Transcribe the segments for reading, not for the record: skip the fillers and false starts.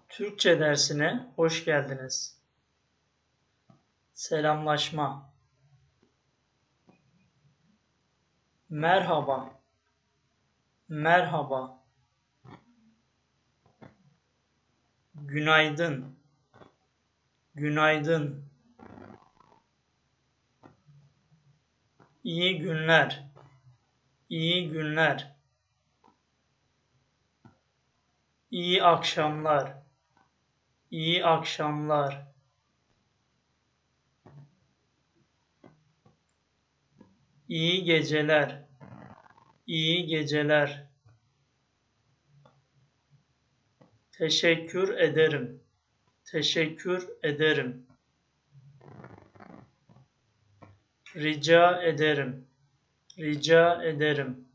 Türkçe dersine hoş geldiniz. Selamlaşma. Merhaba. Merhaba. Günaydın. Günaydın. İyi günler. İyi günler. İyi akşamlar. İyi akşamlar. İyi geceler. İyi geceler. Teşekkür ederim. Teşekkür ederim. Rica ederim. Rica ederim.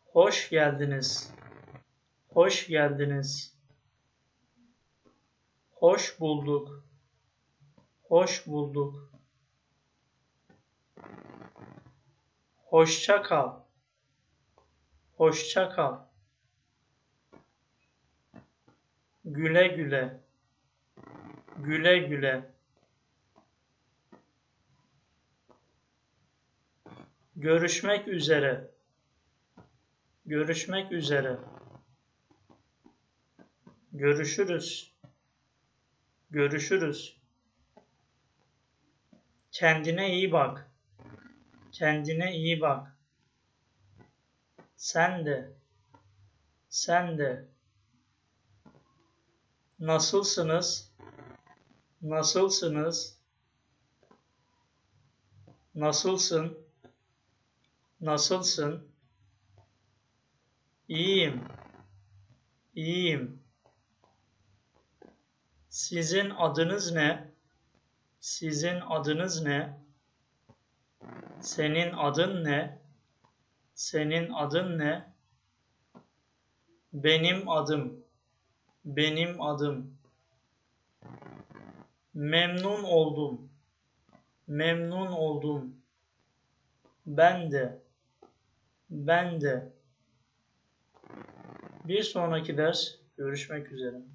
Hoş geldiniz. Hoş geldiniz. Hoş bulduk. Hoş bulduk. Hoşça kal. Hoşça kal. Güle güle. Güle güle. Görüşmek üzere. Görüşmek üzere. Görüşürüz. Görüşürüz. Kendine iyi bak. Kendine iyi bak. Sen de. Sen de. Nasılsınız? Nasılsınız? Nasılsın? Nasılsın? İyiyim. İyiyim. Sizin adınız ne? Sizin adınız ne? Senin adın ne? Senin adın ne? Benim adım. Benim adım. Memnun oldum. Memnun oldum. Ben de. Ben de. Bir sonraki ders görüşmek üzere.